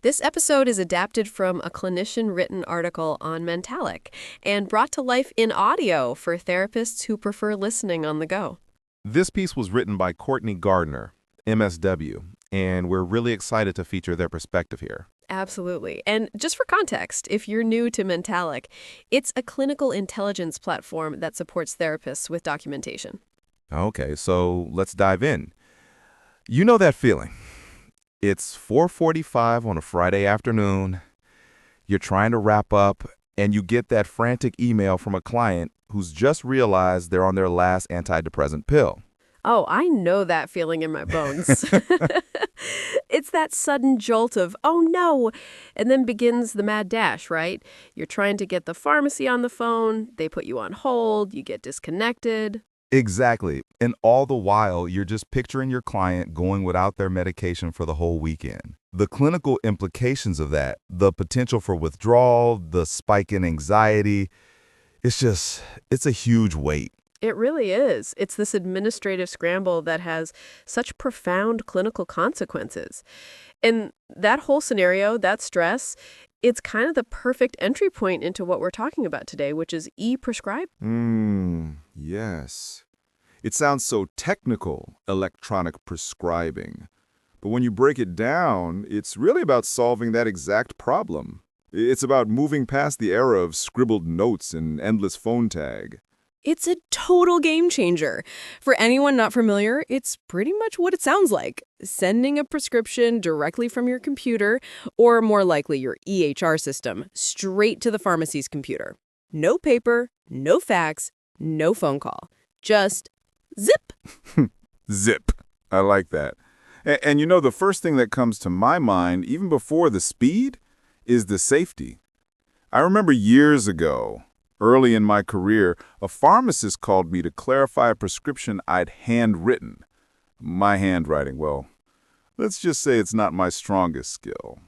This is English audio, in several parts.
This episode is adapted from a clinician-written article on Mentalyc and brought to life in audio for therapists who prefer listening on the go. This piece was written by Courtney Gardner, MSW, and we're really excited to feature their perspective here. Absolutely. And just for context, if you're new to Mentalyc, it's a clinical intelligence platform that supports therapists with documentation. Okay, so let's dive in. You know that feeling. It's 4:45 on a Friday afternoon. You're trying to wrap up, and you get that frantic email from a client who's just realized they're on their last antidepressant pill. Oh, I know that feeling in my bones. It's that sudden jolt of, oh no, and then begins the mad dash, right? You're trying to get the pharmacy on the phone, they put you on hold, you get disconnected. Exactly. And all the while, you're just picturing your client going without their medication for the whole weekend. The clinical implications of that, the potential for withdrawal, the spike in anxiety, it's a huge weight. It really is. It's this administrative scramble that has such profound clinical consequences. And that whole scenario, that stress, it's kind of the perfect entry point into what we're talking about today, which is e-prescribing. Yes. It sounds so technical, electronic prescribing. But when you break it down, it's really about solving that exact problem. It's about moving past the era of scribbled notes and endless phone tag. It's a total game changer. For anyone not familiar, it's pretty much what it sounds like. Sending a prescription directly from your computer, or more likely your EHR system, straight to the pharmacy's computer. No paper, no fax, no phone call. Just zip. Zip. I like that. And you know, the first thing that comes to my mind, even before the speed, is the safety. I remember years ago, early in my career, a pharmacist called me to clarify a prescription I'd handwritten. My handwriting, well, let's just say it's not my strongest skill.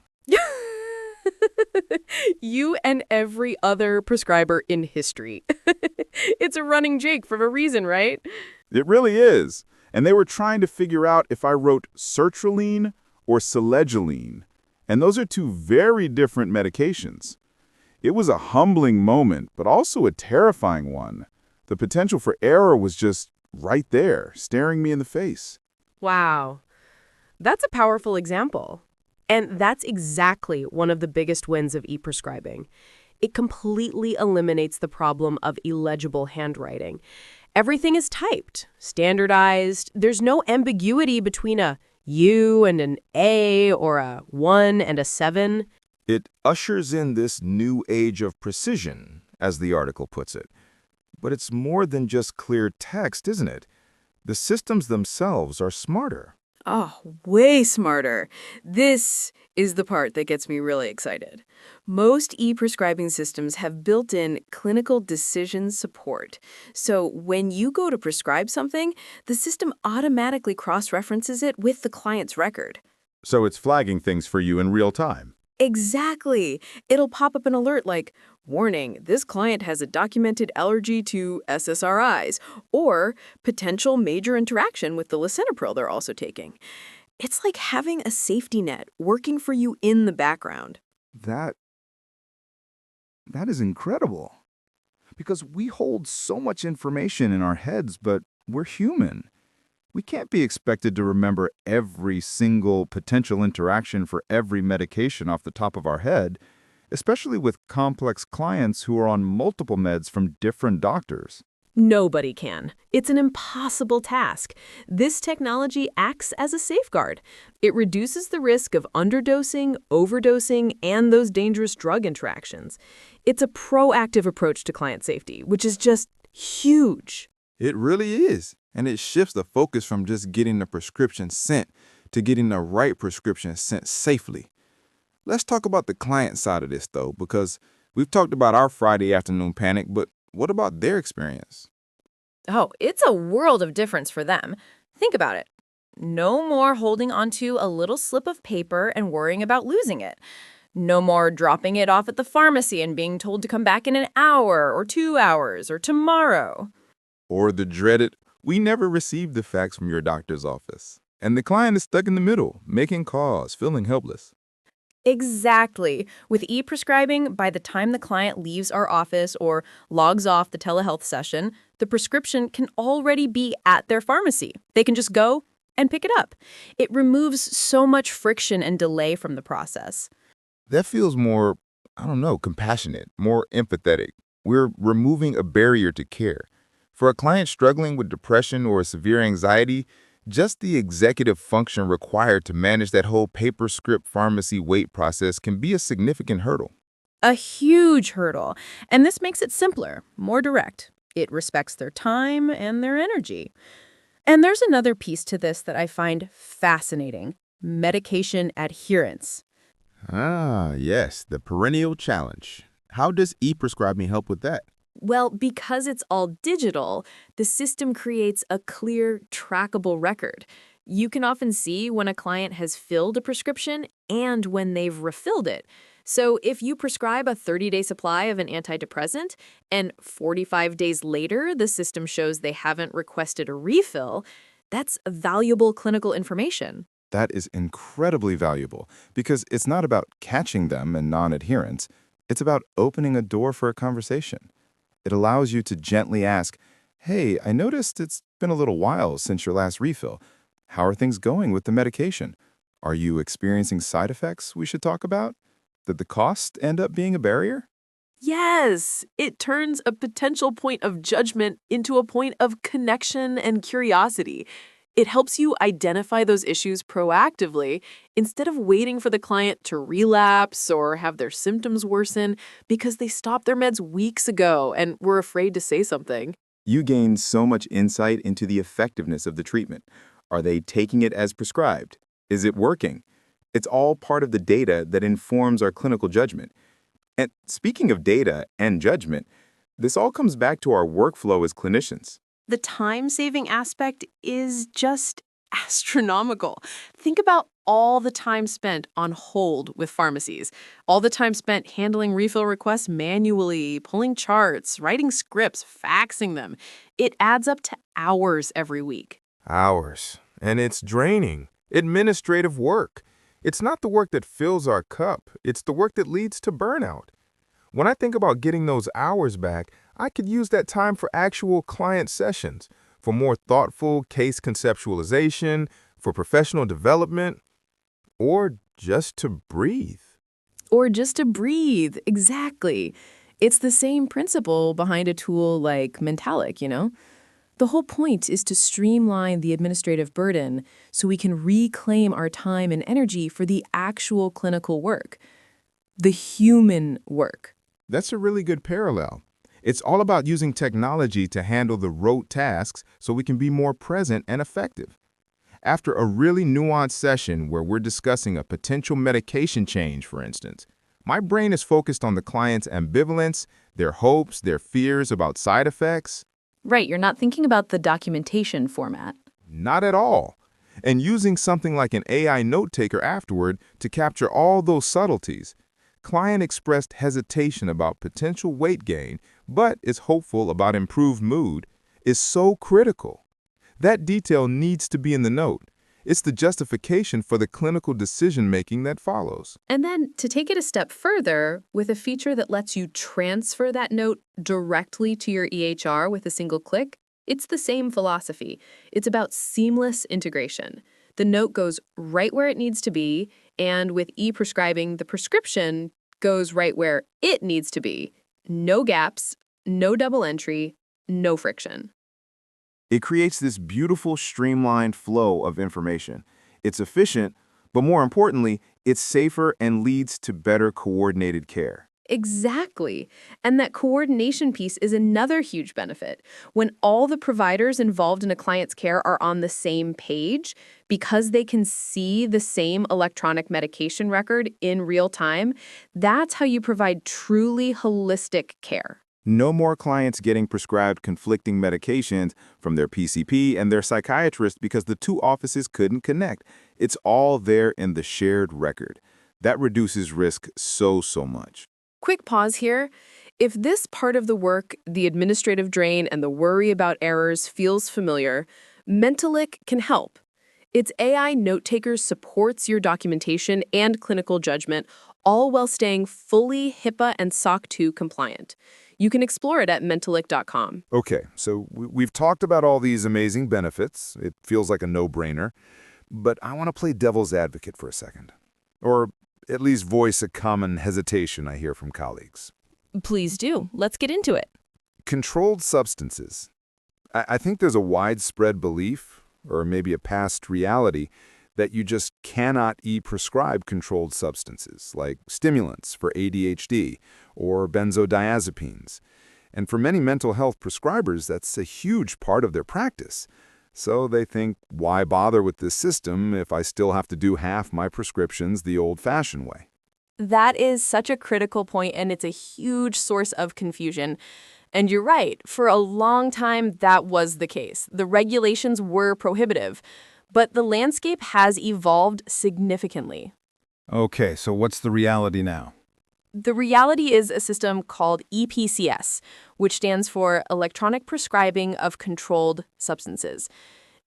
You and every other prescriber in history. It's a running joke for a reason, right? It really is. And they were trying to figure out if I wrote sertraline or selegiline. And those are two very different medications. It was a humbling moment, but also a terrifying one. The potential for error was just right there, staring me in the face. Wow. That's a powerful example. And that's exactly one of the biggest wins of e-prescribing. It completely eliminates the problem of illegible handwriting. Everything is typed, standardized. There's no ambiguity between a U and an A or a 1 and a 7. It ushers in this new age of precision, as the article puts it. But it's more than just clear text, isn't it? The systems themselves are smarter. Oh, way smarter. This is the part that gets me really excited. Most e-prescribing systems have built-in clinical decision support. So when you go to prescribe something, the system automatically cross-references it with the client's record. So it's flagging things for you in real time. Exactly. It'll pop up an alert like, warning, this client has a documented allergy to SSRIs, or potential major interaction with the lisinopril they're also taking. It's like having a safety net working for you in the background. That is incredible. Because we hold so much information in our heads, but we're human. We can't be expected to remember every single potential interaction for every medication off the top of our head, especially with complex clients who are on multiple meds from different doctors. Nobody can. It's an impossible task. This technology acts as a safeguard. It reduces the risk of underdosing, overdosing, and those dangerous drug interactions. It's a proactive approach to client safety, which is just huge. It really is. And it shifts the focus from just getting the prescription sent to getting the right prescription sent safely. Let's talk about the client side of this, though, because we've talked about our Friday afternoon panic, but what about their experience? Oh, it's a world of difference for them. Think about it. No more holding onto a little slip of paper and worrying about losing it. No more dropping it off at the pharmacy and being told to come back in an hour or 2 hours or tomorrow. Or the dreaded, we never received the fax from your doctor's office. And the client is stuck in the middle, making calls, feeling helpless. Exactly. With e-prescribing, by the time the client leaves our office or logs off the telehealth session, the prescription can already be at their pharmacy. They can just go and pick it up. It removes so much friction and delay from the process. That feels more, I don't know, compassionate, more empathetic. We're removing a barrier to care. For a client struggling with depression or severe anxiety, just the executive function required to manage that whole paper script pharmacy wait process can be a significant hurdle. A huge hurdle. And this makes it simpler, more direct. It respects their time and their energy. And there's another piece to this that I find fascinating: medication adherence. Ah, yes, the perennial challenge. How does e-prescribing help with that? Well, because it's all digital, the system creates a clear, trackable record. You can often see when a client has filled a prescription and when they've refilled it. So if you prescribe a 30-day supply of an antidepressant and 45 days later the system shows they haven't requested a refill, that's valuable clinical information. That is incredibly valuable because it's not about catching them and non-adherence. It's about opening a door for a conversation. It allows you to gently ask, hey, I noticed it's been a little while since your last refill. How are things going with the medication? Are you experiencing side effects we should talk about? Did the cost end up being a barrier? Yes, it turns a potential point of judgment into a point of connection and curiosity. It helps you identify those issues proactively instead of waiting for the client to relapse or have their symptoms worsen because they stopped their meds weeks ago and were afraid to say something. You gain so much insight into the effectiveness of the treatment. Are they taking it as prescribed? Is it working? It's all part of the data that informs our clinical judgment. And speaking of data and judgment, this all comes back to our workflow as clinicians. The time-saving aspect is just astronomical. Think about all the time spent on hold with pharmacies, all the time spent handling refill requests manually, pulling charts, writing scripts, faxing them. It adds up to hours every week. Hours. And it's draining. Administrative work. It's not the work that fills our cup. It's the work that leads to burnout. When I think about getting those hours back, I could use that time for actual client sessions, for more thoughtful case conceptualization, for professional development, or just to breathe. Or just to breathe, exactly. It's the same principle behind a tool like Mentalyc, you know? The whole point is to streamline the administrative burden so we can reclaim our time and energy for the actual clinical work, the human work. That's a really good parallel. It's all about using technology to handle the rote tasks so we can be more present and effective. After a really nuanced session where we're discussing a potential medication change, for instance, my brain is focused on the client's ambivalence, their hopes, their fears about side effects. Right, you're not thinking about the documentation format. Not at all. And using something like an AI note taker afterward to capture all those subtleties. Client expressed hesitation about potential weight gain, but is hopeful about improved mood, is so critical. That detail needs to be in the note. It's the justification for the clinical decision-making that follows. And then to take it a step further, with a feature that lets you transfer that note directly to your EHR with a single click, it's the same philosophy. It's about seamless integration. The note goes right where it needs to be, and with e-prescribing, the prescription goes right where it needs to be. No gaps, no double entry, no friction. It creates this beautiful, streamlined flow of information. It's efficient, but more importantly, it's safer and leads to better coordinated care. Exactly. And that coordination piece is another huge benefit. When all the providers involved in a client's care are on the same page, because they can see the same electronic medication record in real time, that's how you provide truly holistic care. No more clients getting prescribed conflicting medications from their PCP and their psychiatrist because the two offices couldn't connect. It's all there in the shared record. That reduces risk so much. Quick pause here. If this part of the work, the administrative drain and the worry about errors feels familiar, Mentalyc can help. Its AI note taker supports your documentation and clinical judgment, all while staying fully HIPAA and SOC 2 compliant. You can explore it at Mentalyc.com. Okay, so we've talked about all these amazing benefits. It feels like a no-brainer. But I want to play devil's advocate for a second. Or at least voice a common hesitation I hear from colleagues. Please do. Let's get into it. Controlled substances. I think there's a widespread belief, or maybe a past reality, that you just cannot e-prescribe controlled substances, like stimulants for ADHD or benzodiazepines. And for many mental health prescribers, that's a huge part of their practice. So they think, why bother with this system if I still have to do half my prescriptions the old-fashioned way? That is such a critical point, and it's a huge source of confusion. And you're right, for a long time that was the case. The regulations were prohibitive, but the landscape has evolved significantly. Okay, so what's the reality now? The reality is a system called EPCS, which stands for Electronic Prescribing of Controlled Substances.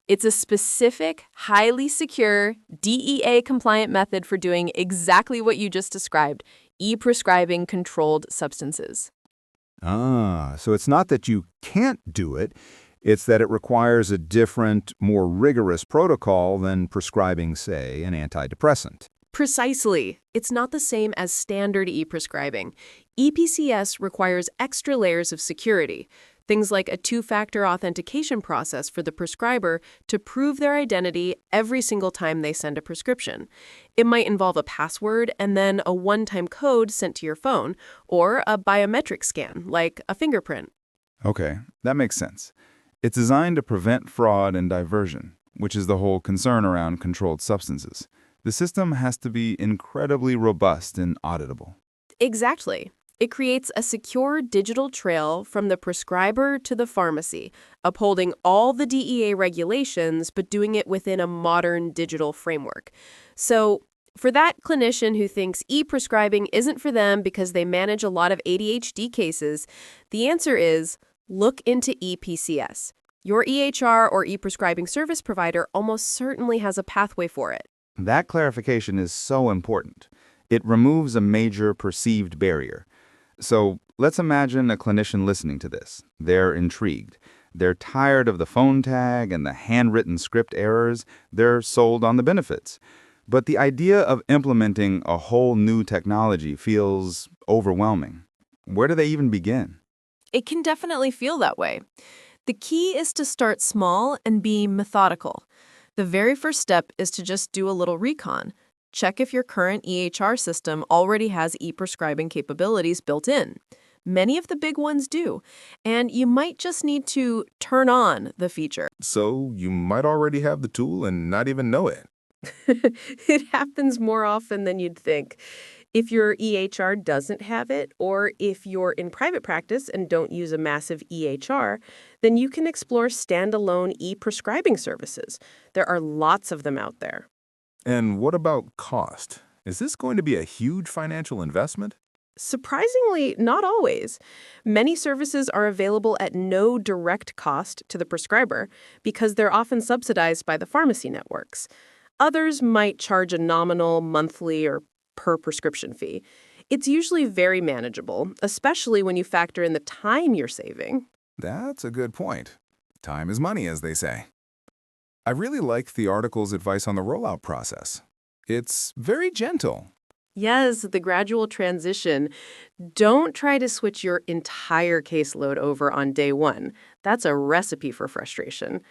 It's a specific, highly secure, DEA-compliant method for doing exactly what you just described, e-prescribing controlled substances. Ah, so it's not that you can't do it, it's that it requires a different, more rigorous protocol than prescribing, say, an antidepressant. Precisely. It's not the same as standard e-prescribing. EPCS requires extra layers of security, things like a two-factor authentication process for the prescriber to prove their identity every single time they send a prescription. It might involve a password and then a one-time code sent to your phone, or a biometric scan, like a fingerprint. Okay, that makes sense. It's designed to prevent fraud and diversion, which is the whole concern around controlled substances. The system has to be incredibly robust and auditable. Exactly. It creates a secure digital trail from the prescriber to the pharmacy, upholding all the DEA regulations, but doing it within a modern digital framework. So, for that clinician who thinks e-prescribing isn't for them because they manage a lot of ADHD cases, the answer is look into EPCS. Your EHR or e-prescribing service provider almost certainly has a pathway for it. That clarification is so important. It removes a major perceived barrier. So let's imagine a clinician listening to this. They're intrigued. They're tired of the phone tag and the handwritten script errors. They're sold on the benefits. But the idea of implementing a whole new technology feels overwhelming. Where do they even begin? It can definitely feel that way. The key is to start small and be methodical. The very first step is to just do a little recon. Check if your current EHR system already has e-prescribing capabilities built in. Many of the big ones do, and you might just need to turn on the feature. So you might already have the tool and not even know it. It happens more often than you'd think. If your EHR doesn't have it, or if you're in private practice and don't use a massive EHR, then you can explore standalone e-prescribing services. There are lots of them out there. And what about cost? Is this going to be a huge financial investment? Surprisingly, not always. Many services are available at no direct cost to the prescriber because they're often subsidized by the pharmacy networks. Others might charge a nominal monthly or per prescription fee. It's usually very manageable, especially when you factor in the time you're saving. That's a good point. Time is money, as they say. I really like the article's advice on the rollout process. It's very gentle. Yes, the gradual transition. Don't try to switch your entire caseload over on day one. That's a recipe for frustration.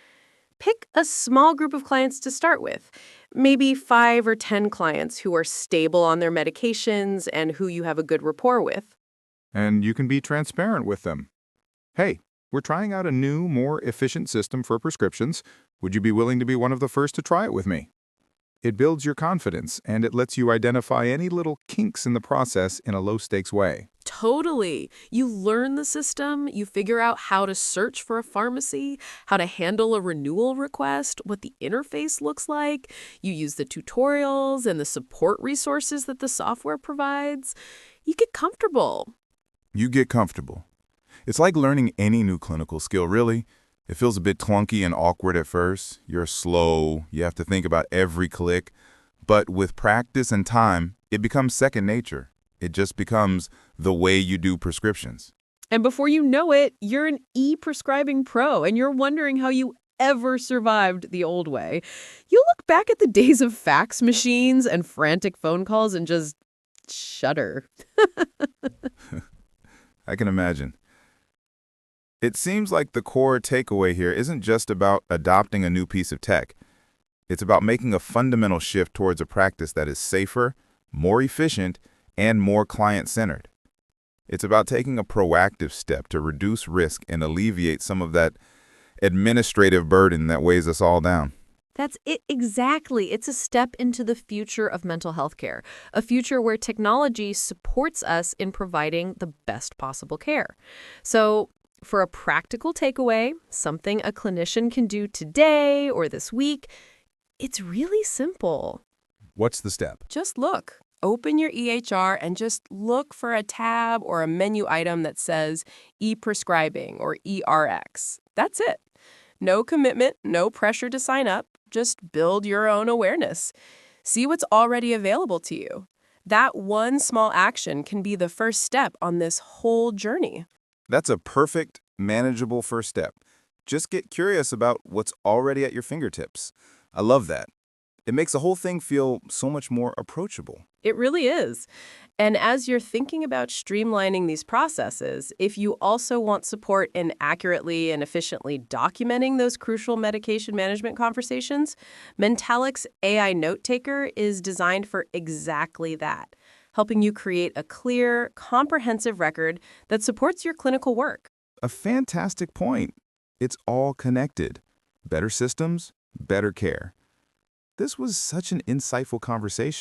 Pick a small group of clients to start with, maybe 5 or 10 clients who are stable on their medications and who you have a good rapport with. And you can be transparent with them. Hey, we're trying out a new, more efficient system for prescriptions. Would you be willing to be one of the first to try it with me? It builds your confidence, and it lets you identify any little kinks in the process in a low-stakes way. Totally. You learn the system, you figure out how to search for a pharmacy, how to handle a renewal request, what the interface looks like. You use the tutorials and the support resources that the software provides. You get comfortable. You get comfortable. It's like learning any new clinical skill, really. It feels a bit clunky and awkward at first. You're slow, you have to think about every click. But with practice and time, it becomes second nature. It just becomes the way you do prescriptions. And before you know it, you're an e-prescribing pro, and you're wondering how you ever survived the old way. You look back at the days of fax machines and frantic phone calls and just shudder. I can imagine. It seems like the core takeaway here isn't just about adopting a new piece of tech. It's about making a fundamental shift towards a practice that is safer, more efficient, and more client-centered. It's about taking a proactive step to reduce risk and alleviate some of that administrative burden that weighs us all down. That's it exactly. It's a step into the future of mental health care, a future where technology supports us in providing the best possible care. So, for a practical takeaway, something a clinician can do today or this week, it's really simple. What's the step? Just look. Open your EHR and just look for a tab or a menu item that says E-Prescribing or ERX. That's it. No commitment, no pressure to sign up. Just build your own awareness. See what's already available to you. That one small action can be the first step on this whole journey. That's a perfect, manageable first step. Just get curious about what's already at your fingertips. I love that. It makes the whole thing feel so much more approachable. It really is. And as you're thinking about streamlining these processes, if you also want support in accurately and efficiently documenting those crucial medication management conversations, Mentalyc's AI Note Taker is designed for exactly that, helping you create a clear, comprehensive record that supports your clinical work. A fantastic point. It's all connected. Better systems, better care. This was such an insightful conversation.